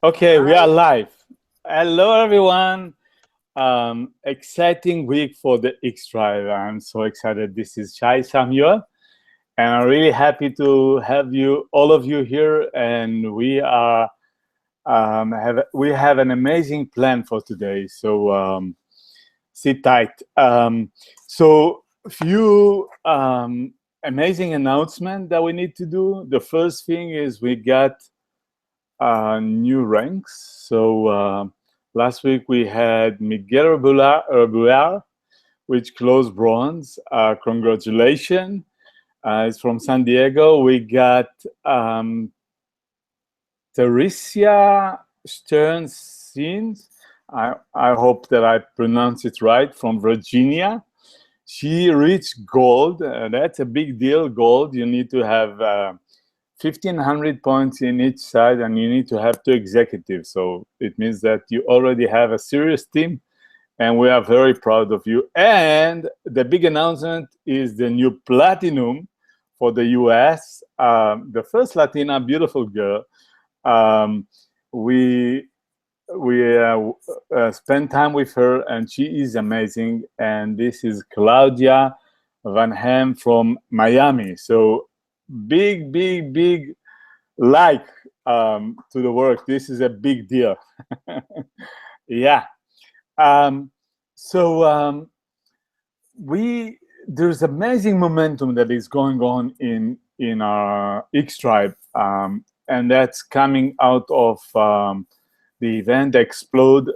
Okay, we are Hi. live. Hello, everyone. Exciting week for the X Drive. I'm so excited. This is Shai Samuel, and I'm really happy to have you, all of you here. And we have an amazing plan for today. So sit tight. So few amazing announcement that we need to do. The first thing is we got new ranks. So last week we had Miguel Rebular, which closed bronze. Congratulations. It's from San Diego. We got Teresia Stern-Sins. I hope that I pronounce it right, from Virginia. She reached gold. That's a big deal. Gold, you need to have 1,500 points in each side, and you need to have 2 executives. So it means that you already have a serious team, and we are very proud of you. And the big announcement is the new platinum for the US. The first Latina beautiful girl. We spent time with her, and she is amazing. And this is Claudia Van Ham from Miami. So big like to the work. This is a big deal. Yeah. Um, so there's amazing momentum that is going on in our X Tribe, and that's coming out of the event Explode.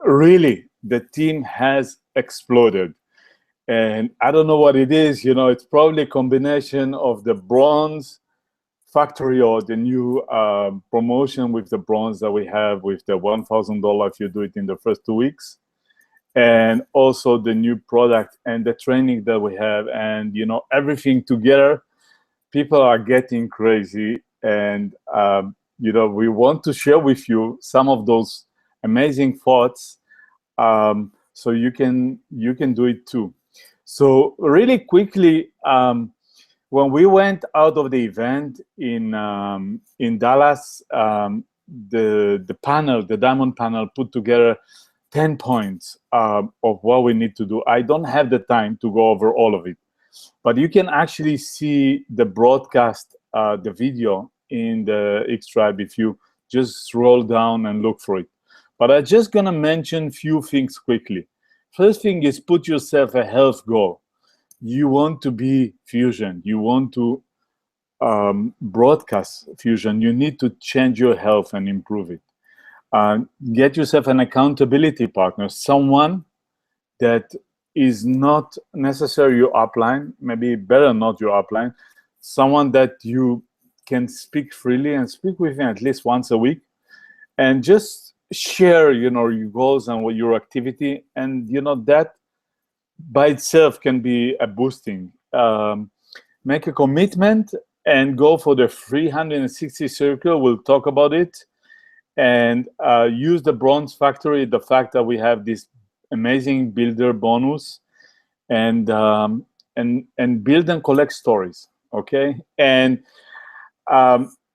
Really, the team has exploded. And I don't know what it is. It's probably a combination of the bronze factory or the new promotion with the bronze that we have with the $1,000 if you do it in the first 2 weeks, and also the new product and the training that we have, and everything together. People are getting crazy, and we want to share with you some of those amazing thoughts, so you can do it too. So really quickly, when we went out of the event in Dallas, the diamond panel, put together 10 points of what we need to do. I don't have the time to go over all of it, but you can actually see the broadcast, the video in the X Tribe if you just scroll down and look for it. But I'm just gonna mention few things quickly. First thing is, put yourself a health goal. You want to be Fusion. You want to broadcast Fusion. You need to change your health and improve it. Get yourself an accountability partner, someone that is not necessarily your upline, maybe better not your upline, someone that you can speak freely and speak with him at least once a week, and just share, your goals and what your activity, and that by itself can be a boosting. Make a commitment and go for the 360 circle. We'll talk about it. And use the bronze factory, the fact that we have this amazing builder bonus, and build and collect stories. Okay. And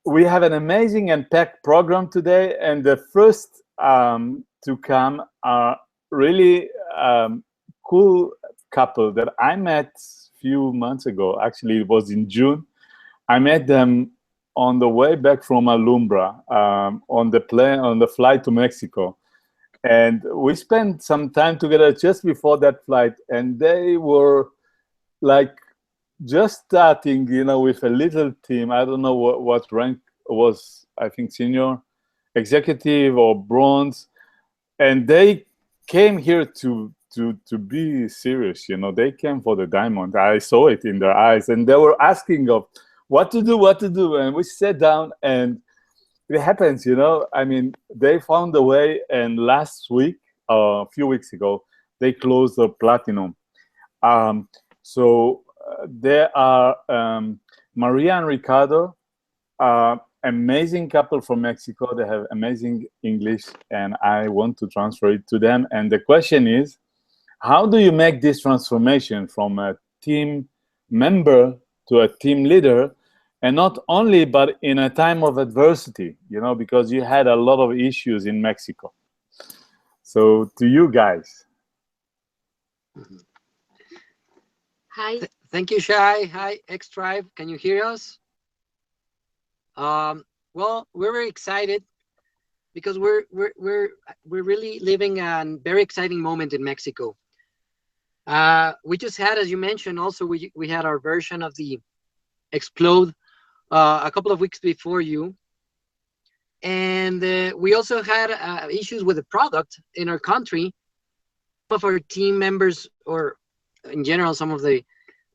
we have an amazing and packed program today. And the first to come are really cool couple that I met a few months ago. Actually, it was in June. I met them on the way back from Alumbra, on the flight to Mexico. And we spent some time together just before that flight, and they were like just starting, with a little team. I don't know what rank was, I think senior, executive, or bronze. And they came here to be serious. They came for the diamond. I saw it in their eyes, and they were asking of what to do. And we sat down, and it happens, I mean, they found a way. And last week, a few weeks ago, they closed the platinum. So there are Maria and Ricardo, amazing couple from Mexico. They have amazing English, and I want to transfer it to them. And the question is, how do you make this transformation from a team member to a team leader? And not only, but in a time of adversity, because you had a lot of issues in Mexico. So to you guys. Hi. Thank you, Shai. Hi, X-Tribe. Can you hear us? Well, we're very excited because we're really living a very exciting moment in Mexico. We just had, as you mentioned, also we had our version of the Explode a couple of weeks before you, and we also had issues with the product in our country. Some of our team members, or in general, some of the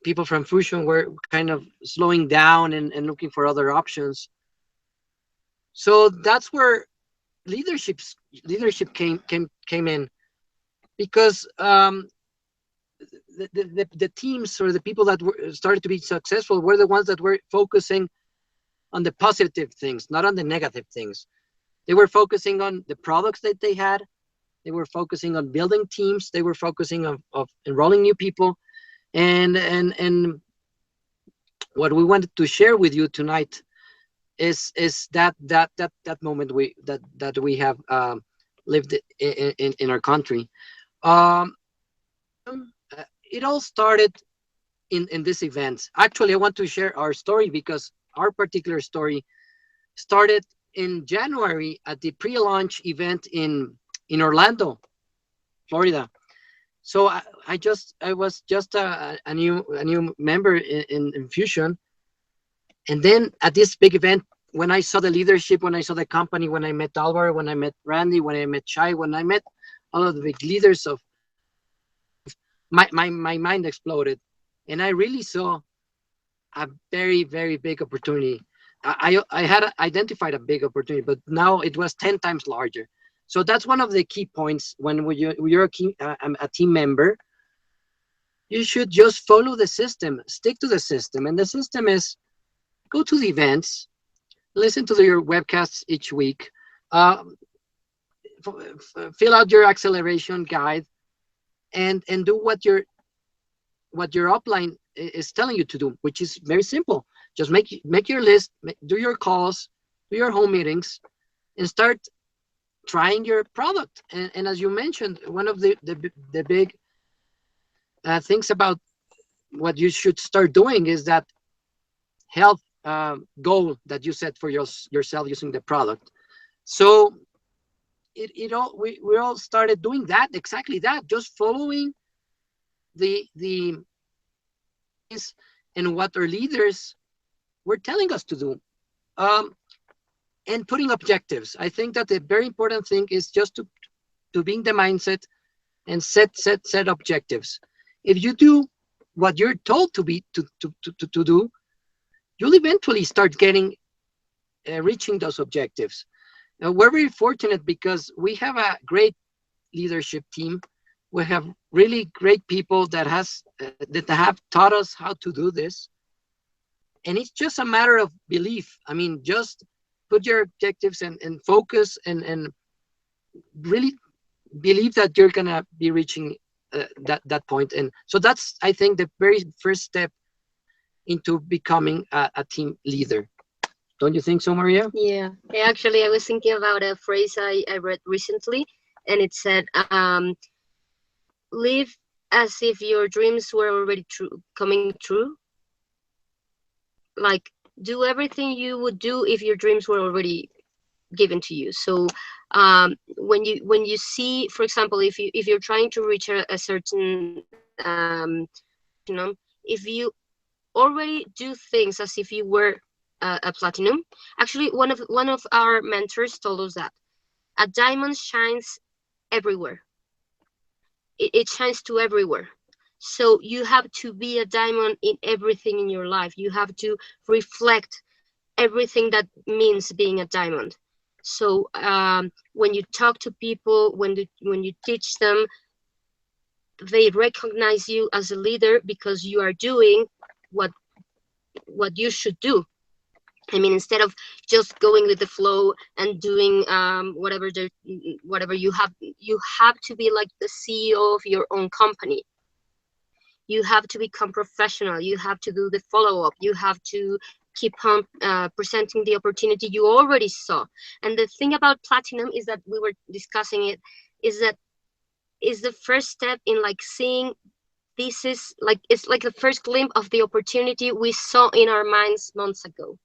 people from Fusion were kind of slowing down and looking for other options. So that's where leadership came in, because the teams, or the people that started to be successful, were the ones that were focusing on the positive things, not on the negative things. They were focusing on the products that they had. They were focusing on building teams. They were focusing on enrolling new people. And what we wanted to share with you tonight is that moment that we have lived in our country. Um, it all started in this event. Actually, I want to share our story, because our particular story started in January at the pre-launch event in Orlando, Florida. So I was just a new member in Fusion, and then at this big event, when I saw the leadership, when I saw the company, when I met Alvaro, when I met Randy, when I met Chai, when I met all of the big leaders of my mind exploded, and I really saw a very, very big opportunity. I had identified a big opportunity, but now it was 10 times larger. So that's one of the key points when you're a team member. You should just follow the system, stick to the system. And the system is, go to the events, listen to your webcasts each week, uh, fill out your acceleration guide, and do what your upline is telling you to do, which is very simple. Just make your list, do your calls, do your home meetings, and start trying your product. And as you mentioned, one of the big things about what you should start doing is that health goal that you set for yourself using the product. So we all started doing that, exactly that, just following the and what our leaders were telling us to do, and putting objectives. I think that the very important thing is just to be in the mindset and set objectives. If you do what you're told to do, you'll eventually start getting reaching those objectives. We're very fortunate because we have a great leadership team. We have really great people that have taught us how to do this, and it's just a matter of belief. I mean, just put your objectives and focus and really believe that you're gonna be reaching that point. And so that's, I think, the very first step into becoming a team leader. Don't you think so, Maria? Yeah. Actually, I was thinking about a phrase I read recently, and it said, live as if your dreams were already coming true. Like, do everything you would do if your dreams were already given to you. So when you see, for example, if you're trying to reach a certain platinum, if you already do things as if you were a platinum. Actually, one of our mentors told us that a diamond shines everywhere. It shines to everywhere. So you have to be a diamond in everything in your life. You have to reflect everything that means being a diamond. So when you talk to people, when you teach them, they recognize you as a leader because you are doing what you should do. I mean, instead of just going with the flow and doing whatever you have to be like the CEO of your own company. You have to become professional. You have to do the follow-up. You have to keep on presenting the opportunity you already saw. And the thing about platinum is that we were discussing it, is that is the first step in like seeing this is like, it's like the first glimpse of the opportunity we saw in our minds months ago,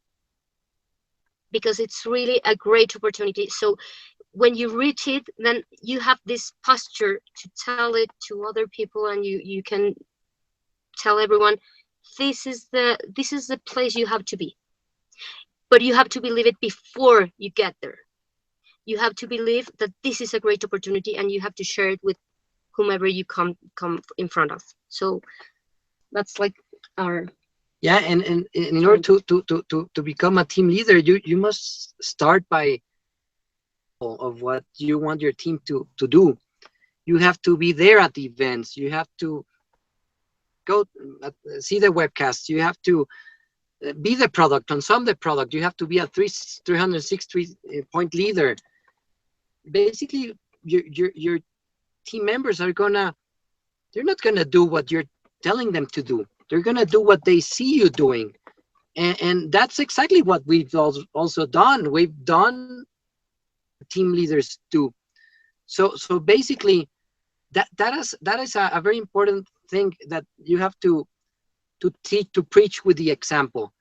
because it's really a great opportunity. So when you reach it, then you have this posture to tell it to other people, and you can tell everyone, this is the place you have to be. But you have to believe it before you get there. You have to believe that this is a great opportunity, and you have to share it with whomever you come in front of. So that's like our and in order to become a team leader, you must start by of what you want your team to do. You have to be there at the events. You have to go see the webcasts. You have to be the product, consume the product. You have to be a 360 point leader. Basically, your team members they're not gonna do what you're telling them to do. They're gonna do what they see you doing, and that's exactly what we've also done. We've done team leaders do. So basically, that is a very important thing that you have to teach, to preach with the example.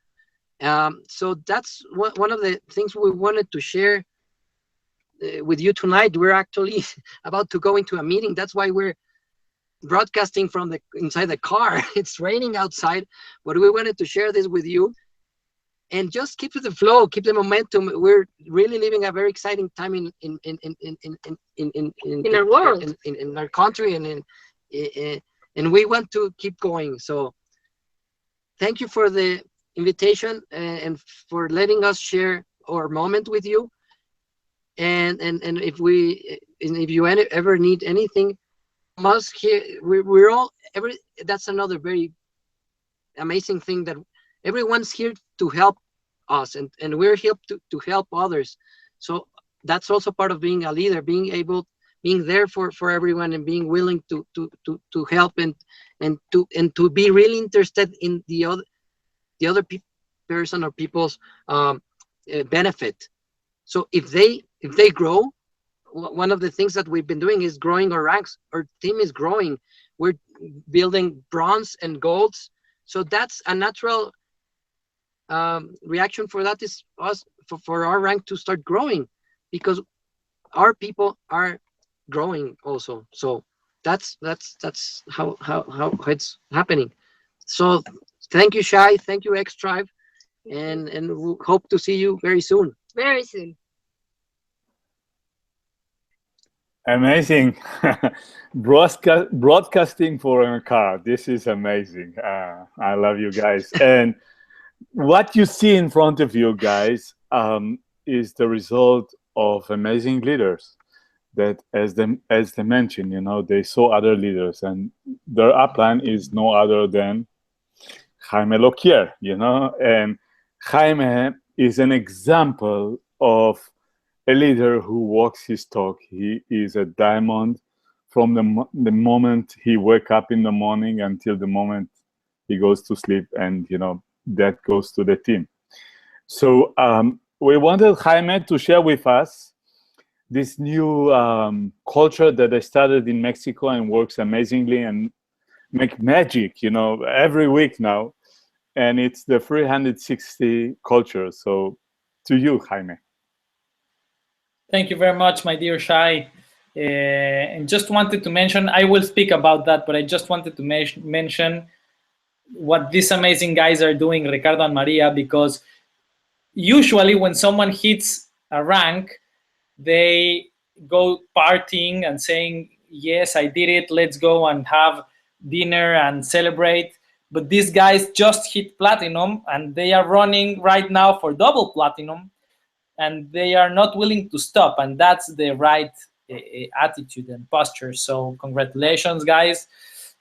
So that's one of the things we wanted to share with you tonight. We're actually about to go into a meeting. That's why we're broadcasting from inside the car. It's raining outside, but we wanted to share this with you and just keep the flow, keep the momentum. We're really living a very exciting time in our world, in our country, and we want to keep going. So thank you for the invitation and for letting us share our moment with you. And if you ever need anything from us here, we're all that's another very amazing thing, that everyone's here to help us, and we're here to help others. So that's also part of being a leader, being there for everyone, and being willing to help and to be really interested in the other person or people's benefit. So if they grow, one of the things that we've been doing is growing our ranks. Our team is growing. We're building bronze and golds. So that's a natural reaction for that, is us for our rank to start growing, because our people are growing also. So that's how it's happening. So thank you, Shai. Thank you, X Tribe, and we'll hope to see you very soon. Very soon. Amazing. Broadcasting for a car. This is amazing. I love you guys. And what you see in front of you guys is the result of amazing leaders that, as they mentioned, they saw other leaders, and their upline is no other than Jaime Loquier, and Jaime is an example of a leader who walks his talk. He is a diamond from the moment he wakes up in the morning until the moment he goes to sleep, and that goes to the team. So we wanted Jaime to share with us this new culture that they started in Mexico and works amazingly and make magic, every week now. And it's the 360 culture. So to you, Jaime. Thank you very much, my dear Shai. And just wanted to mention, I will speak about that, but I just wanted to mention what these amazing guys are doing, Ricardo and Maria, because usually when someone hits a rank, they go partying and saying, yes, I did it, let's go and have dinner and celebrate. But these guys just hit platinum, and they are running right now for double platinum, and they are not willing to stop, and that's the right attitude and posture. So congratulations, guys.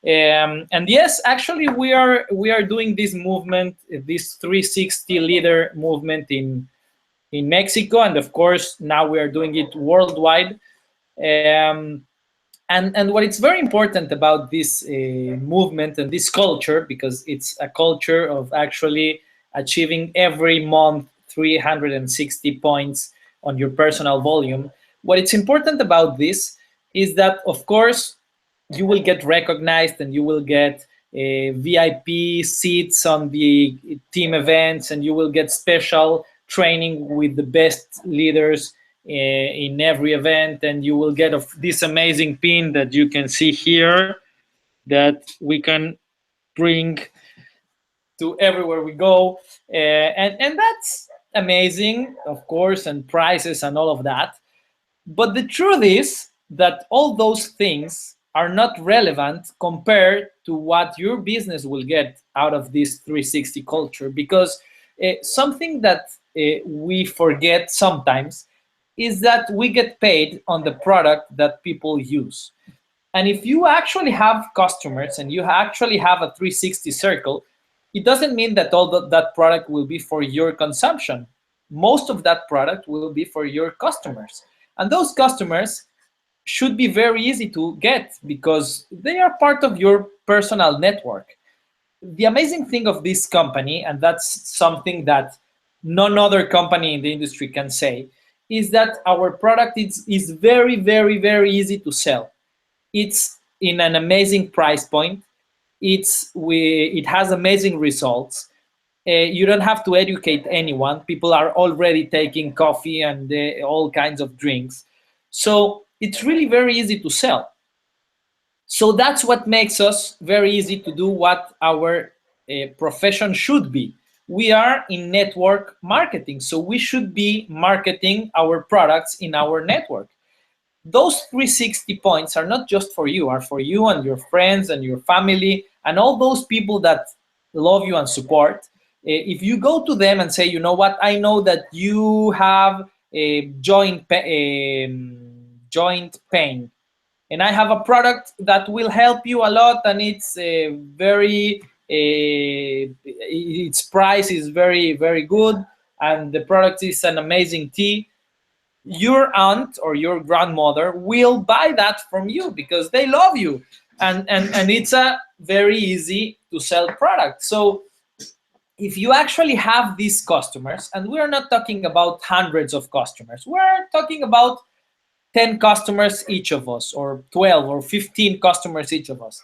And yes, actually we are doing this movement, this 360 leader movement in Mexico, and of course now we are doing it worldwide. And what is very important about this movement and this culture, because it's a culture of actually achieving every month 360 points on your personal volume. What is important about this is that, of course, you will get recognized and you will get VIP seats on the team events, and you will get special training with the best leaders in every event, and you will get this amazing pin that you can see here that we can bring to everywhere we go, and that's amazing, of course, and prizes and all of that. But the truth is that all those things are not relevant compared to what your business will get out of this 360 culture, because something that we forget sometimes is that we get paid on the product that people use. And if you actually have customers and you actually have a 360 circle, it doesn't mean that all that product will be for your consumption. Most of that product will be for your customers. And those customers should be very easy to get because they are part of your personal network. The amazing thing of this company, and that's something that none other company in the industry can say, is that our product is very, very, very easy to sell. It's in an amazing price point. It has amazing results. You don't have to educate anyone. People are already taking coffee and all kinds of drinks. So it's really very easy to sell. So that's what makes us very easy to do what our profession should be. We are in network marketing, so we should be marketing our products in our network. Those 360 points are not just for you, are for you and your friends and your family and all those people that love you and support. If you go to them and say, you know what, I know that you have a joint pain, and I have a product that will help you a lot, and it's its price is very, very good, and the product is an amazing tea. Your aunt or your grandmother will buy that from you because they love you, and it's a very easy to sell product. So if you actually have these customers, and we're not talking about hundreds of customers, we're talking about 10 customers each of us, or 12 or 15 customers each of us.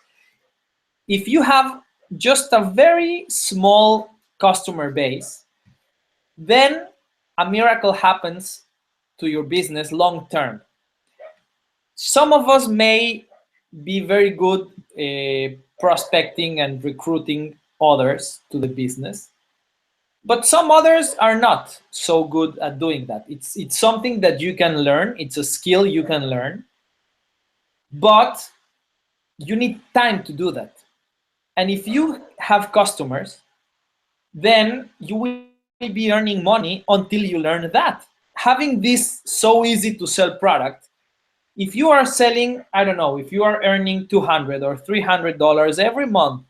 If you have just a very small customer base, then a miracle happens to your business long term. Some of us may be very good prospecting and recruiting others to the business, but some others are not so good at doing that. It's something that you can learn. It's a skill you can learn, but you need time to do that. And if you have customers, then you will be earning money until you learn that. Having this so easy to sell product, if you are selling, I don't know, if you are earning $200 or $300 every month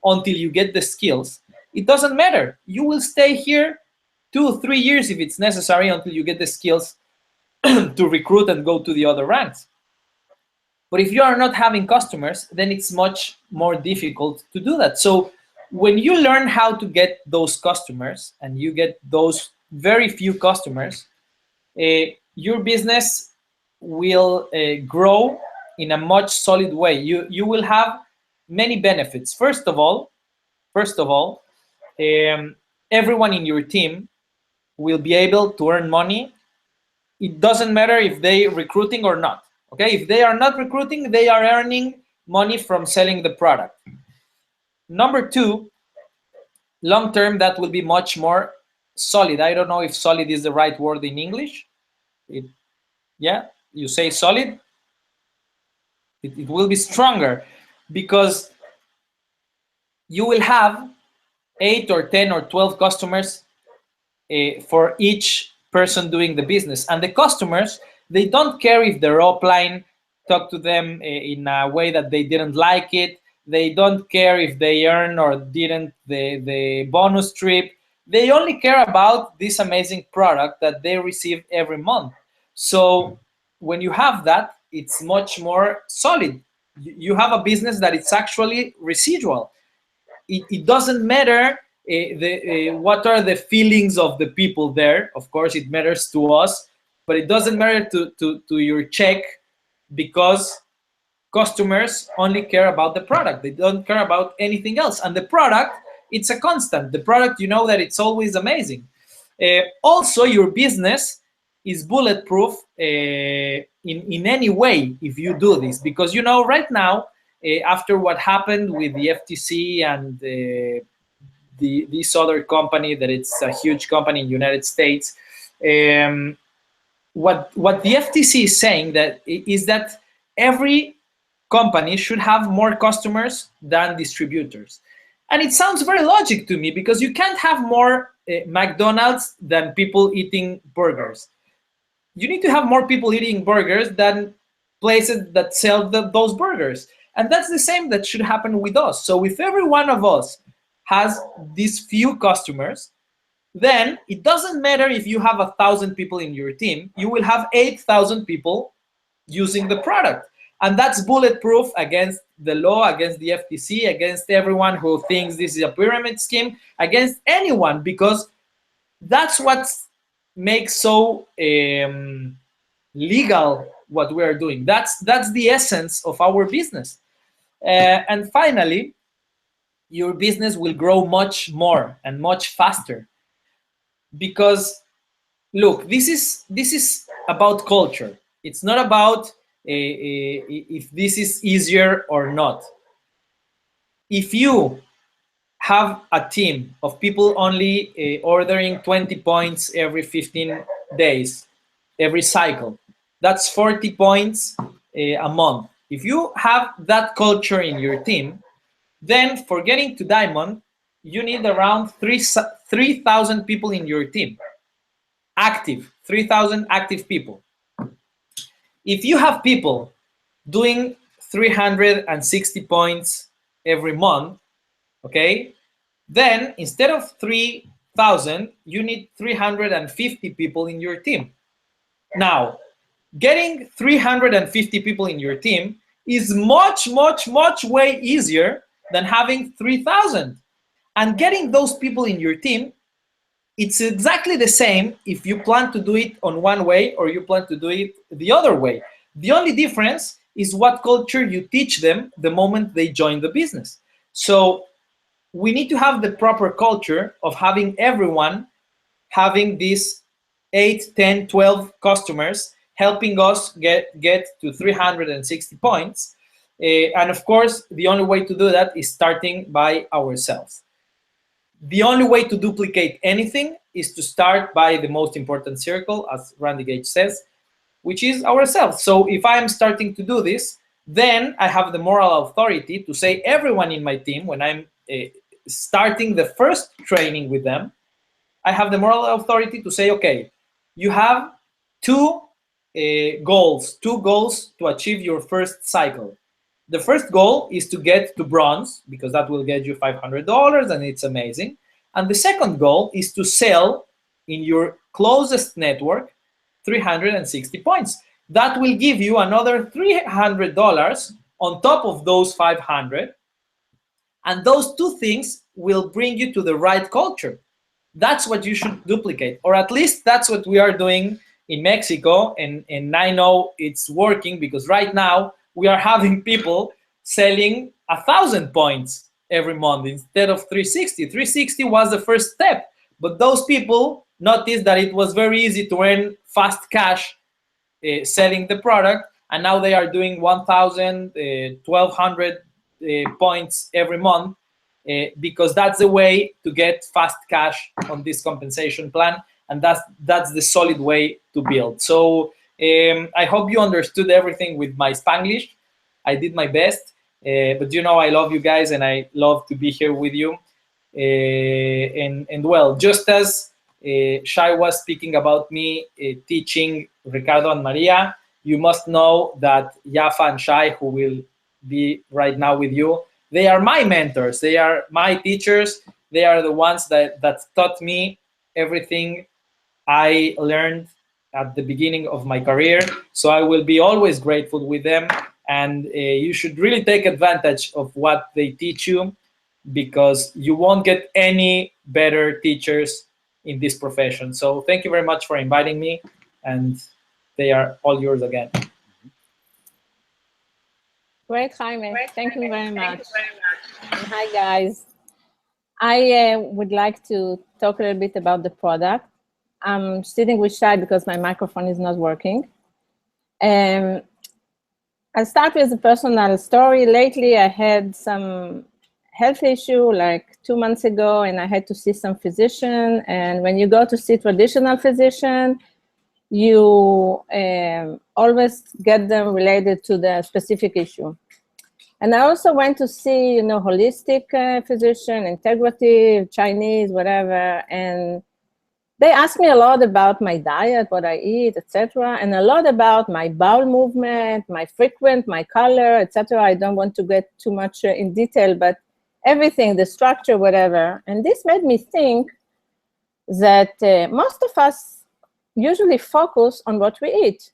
until you get the skills, it doesn't matter. You will stay here 2-3 years if it's necessary until you get the skills to recruit and go to the other ranks. But if you are not having customers, then it's much more difficult to do that. So when you learn how to get those customers and you get those very few customers, your business will grow in a much solid way. You will have many benefits. First of all, everyone in your team will be able to earn money. It doesn't matter if they recruiting or not. Okay, if they are not recruiting, they are earning money from selling the product. Number two, long term, that will be much more solid. I don't know if solid is the right word in English. Yeah, you say solid. It will be stronger because you will have 8 or 10 or 12 customers for each person doing the business. And the customers, they don't care if their upline talk to them in a way that they didn't like it. They don't care if they earn or didn't the bonus trip. They only care about this amazing product that they receive every month. So when you have that, it's much more solid. You have a business that it's actually residual. It doesn't matter what are the feelings of the people there. Of course, it matters to us, but it doesn't matter to your check, because customers only care about the product. They don't care about anything else. And the product, it's a constant. The product, you know that it's always amazing. Also, your business is bulletproof in any way if you do this, because you know right now, after what happened with the FTC and this other company that it's a huge company in the United States, what the FTC is saying is that every company should have more customers than distributors. And it sounds very logic to me, because you can't have more McDonald's than people eating burgers. You need to have more people eating burgers than places that sell those burgers. And that's the same that should happen with us. So if every one of us has these few customers, then it doesn't matter if you have 1,000 people in your team, you will have 8,000 people using the product. And that's bulletproof against the law, against the FTC, against everyone who thinks this is a pyramid scheme, against anyone, because that's what makes so legal what we are doing. That's the essence of our business. And finally, your business will grow much more and much faster, because look, this is about culture. It's not about if this is easier or not. If you have a team of people only ordering 20 points every 15 days, every cycle, that's 40 points a month. If you have that culture in your team, then for getting to Diamond, you need around 3,000 people in your team. Active, 3,000 active people. If you have people doing 360 points every month, okay, then instead of 3,000, you need 350 people in your team. Now, getting 350 people in your team is much, much, much way easier than having 3,000. And getting those people in your team, it's exactly the same if you plan to do it on one way or you plan to do it the other way. The only difference is what culture you teach them the moment they join the business. So we need to have the proper culture of having everyone having these 8, 10, 12 customers helping us get to 360 points. And of course, the only way to do that is starting by ourselves. The only way to duplicate anything is to start by the most important circle, as Randy Gage says, which is ourselves. So if I am starting to do this, then I have the moral authority to say everyone in my team, when I'm starting the first training with them, I have the moral authority to say, okay, you have two goals to achieve your first cycle. The first goal is to get to bronze, because that will get you $500 and it's amazing. And the second goal is to sell in your closest network 360 points. That will give you another $300 on top of those 500. And those two things will bring you to the right culture. That's what you should duplicate, or at least that's what we are doing in Mexico. And I know it's working, because right now we are having people selling 1,000 points every month instead of 360. 360 was the first step, but those people noticed that it was very easy to earn fast cash selling the product, and now they are doing 1,000, 1,200 points every month, because that's the way to get fast cash on this compensation plan, and that's the solid way to build. So I hope you understood everything with my Spanglish. I did my best, but you know I love you guys and I love to be here with you. And well, just as Shai was speaking about me teaching Ricardo and Maria, you must know that Yafa and Shai, who will be right now with you, they are my mentors. They are my teachers. They are the ones that taught me everything I learned at the beginning of my career. So I will be always grateful with them. And you should really take advantage of what they teach you. because you won't get any better teachers in this profession. So thank you very much for inviting me, and they are all yours again. Great, Jaime. Thank you very much. And hi, guys. I would like to talk a little bit about the product. I'm sitting with Shai because my microphone is not working. I'll start with a personal story. Lately, I had some health issue like 2 months ago, and I had to see some physician. And when you go to see traditional physician, you always get them related to the specific issue. And I also went to see, holistic physician, integrative, Chinese, whatever. And they asked me a lot about my diet, what I eat, etc., and a lot about my bowel movement, my frequent, my color, etc. I don't want to get too much in detail, but everything, the structure, whatever. And this made me think that most of us usually focus on what we eat.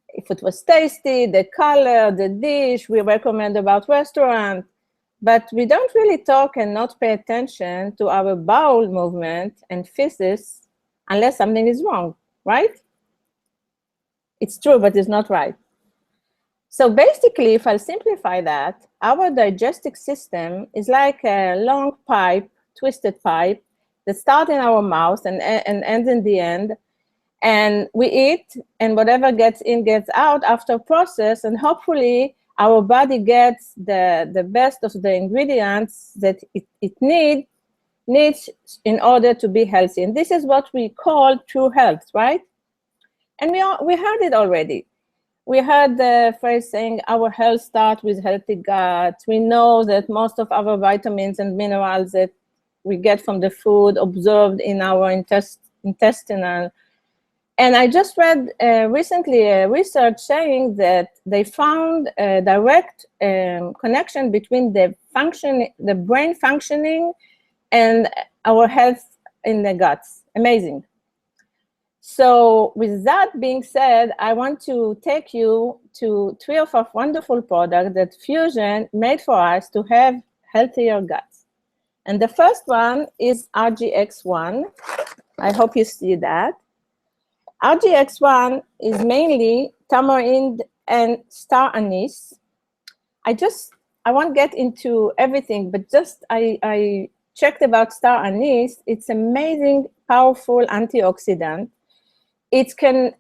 If it was tasty, the color, the dish, we recommend about restaurant, but we don't really talk and not pay attention to our bowel movement and feces unless something is wrong, right? It's true, but it's not right. So basically, if I simplify that, our digestive system is like a long pipe, twisted pipe, that starts in our mouth and ends in the end. And we eat, and whatever gets in gets out after process, and hopefully our body gets the best of the ingredients that it needs in order to be healthy. And this is what we call true health, right? And we heard it already. We heard the phrase saying our health starts with healthy gut. We know that most of our vitamins and minerals that we get from the food observed in our intestinal. And I just read recently a research saying that they found a direct connection between the brain functioning and our health in the guts. Amazing. So with that being said, I want to take you to 3 of our wonderful products that Fusion made for us to have healthier guts. And the first one is RGX1. I hope you see that. RGX1 is mainly tamarind and star anise. I won't get into everything, but just I checked about star anise. It's amazing, powerful antioxidant. It can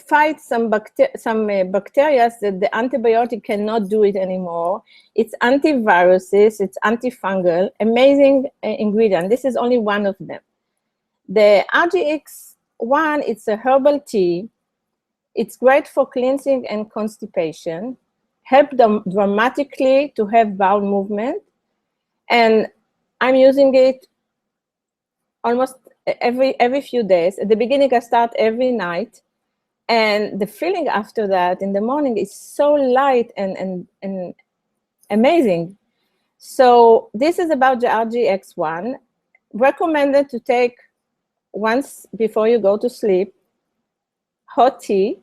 fight some bacteria that the antibiotic cannot do it anymore. It's antiviruses, it's antifungal, amazing ingredient. This is only one of them. The RGX1, it's a herbal tea. It's great for cleansing and constipation, help them dramatically to have bowel movement. And I'm using it almost every few days. At the beginning, I start every night. And the feeling after that in the morning is so light and amazing. So this is about the RGX1. Recommended to take once before you go to sleep, hot tea,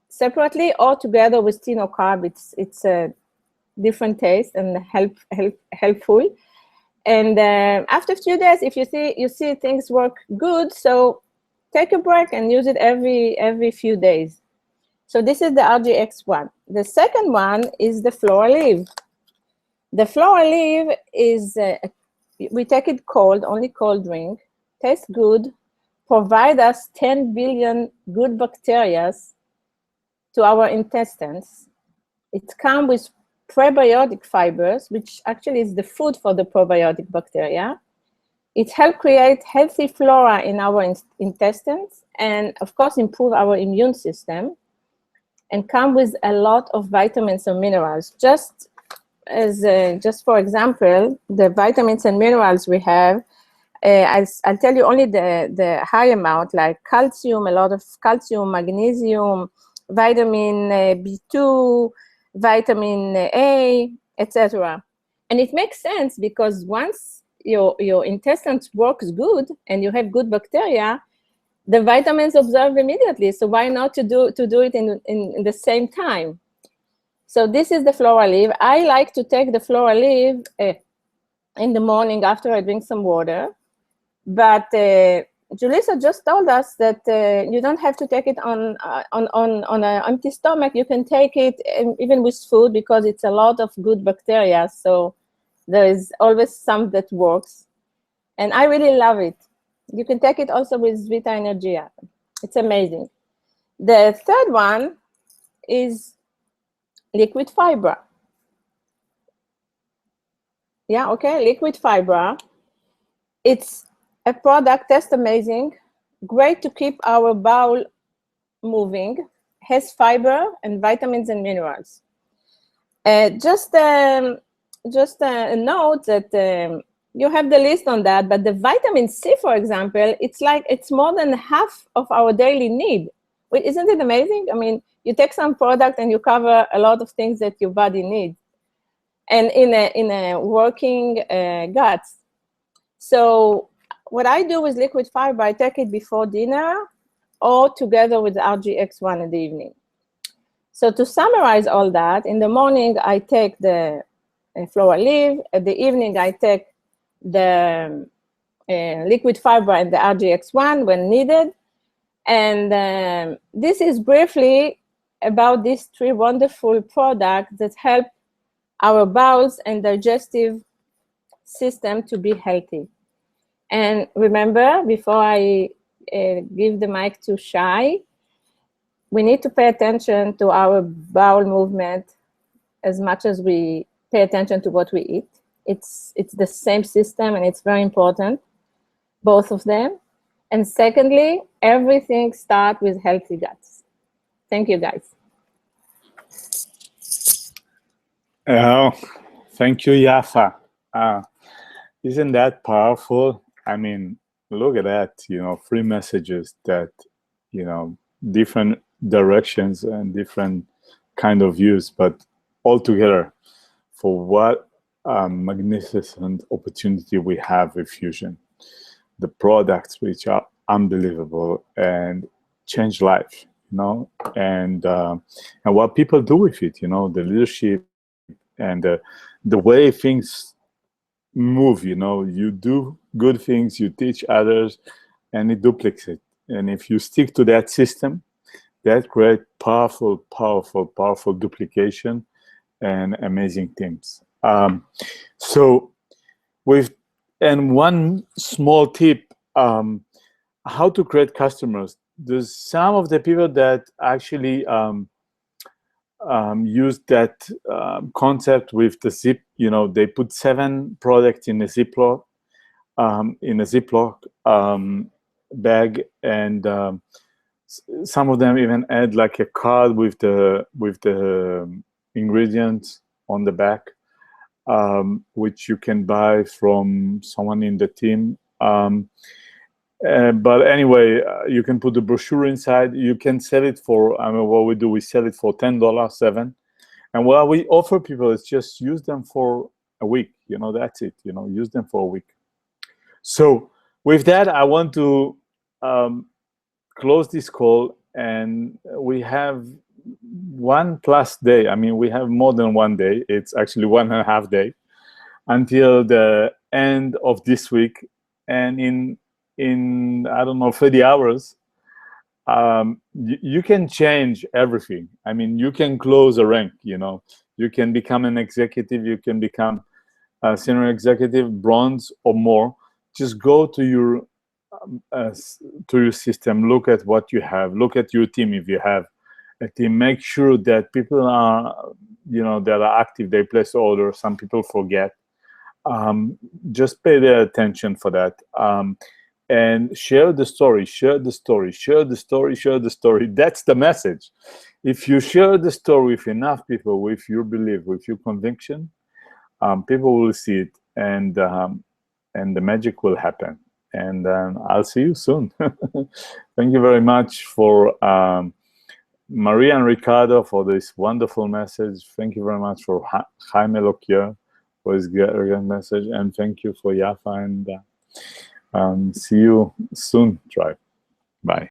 separately or together with tea or carb. It's a different taste and helpful. And after a few days, if you see things work good, so take a break and use it every few days. So this is the RGX1. The second one is the floral leaf. The floral leaf is we take it cold, only cold drink. Tastes good, provide us 10 billion good bacteria to our intestines. It comes with prebiotic fibers, which actually is the food for the probiotic bacteria. It helps create healthy flora in our intestines and, of course, improve our immune system, and come with a lot of vitamins and minerals. Just for example, the vitamins and minerals we have, I'll tell you only the high amount, like calcium, a lot of calcium, magnesium, vitamin B2, vitamin A, etc. And it makes sense because once your intestines works good and you have good bacteria, the vitamins absorb immediately. So why not to do it in the same time? So this is the floral leaf. I like to take the floral leaf in the morning after I drink some water. But Julissa just told us that you don't have to take it on an empty stomach. You can take it even with food because it's a lot of good bacteria. So there is always some that works. And I really love it. You can take it also with Vita Energia. It's amazing. The third one is liquid fiber. Yeah, okay, liquid fiber. It's a product, tastes amazing, great to keep our bowel moving, has fiber and vitamins and minerals. Just a note that you have the list on that, but the vitamin C, for example, it's more than half of our daily need. Wait, isn't it amazing? I mean, you take some product and you cover a lot of things that your body needs, and in a working guts. So what I do with liquid fiber, I take it before dinner or together with RGX1 in the evening. So to summarize all that, in the morning I take the floral leaf. At the evening I take the liquid fiber and the RGX1 when needed. And this is briefly about these three wonderful products that help our bowels and digestive system to be healthy. And remember, before I give the mic to Shai, we need to pay attention to our bowel movement as much as we pay attention to what we eat. It's the same system, and it's very important, both of them. And secondly, everything starts with healthy guts. Thank you, guys. Oh, thank you, Yafa. Isn't that powerful? I mean, look at that, 3 messages that, different directions and different kind of views, but all together for what a magnificent opportunity we have with Fusion. The products which are unbelievable and change life, and what people do with it, the leadership and the way things move, you do good things, you teach others, and it duplicates it. And if you stick to that system, that creates powerful duplication and amazing teams. So one small tip, how to create customers. There's some of the people that actually use that concept with the zip. They put 7 products in a Ziploc, bag, and some of them even add like a card with the ingredients on the back, which you can buy from someone in the team. But anyway, you can put the brochure inside. You can sell it for, what we do, we sell it for $10, 7. And what we offer people is just use them for a week. That's it. Use them for a week. So with that, I want to close this call, and we have 1+ day. We have more than 1 day. It's actually 1.5 day until the end of this week. And in I don't know, 30 hours, you can change everything. You can close a rank, you can become an executive, you can become a senior executive, bronze or more. Just go to your system, look at what you have, look at your team. If you have a team, make sure that people are, that are active, they place orders. Some people forget. Just pay their attention for that. And share the story. That's the message. If you share the story with enough people, with your belief, with your conviction, people will see it, and the magic will happen. And I'll see you soon. Thank you very much for Maria and Ricardo for this wonderful message. Thank you very much for Jaime Loquier for his great message, and thank you for Yafa, and see you soon, Tribe. Bye.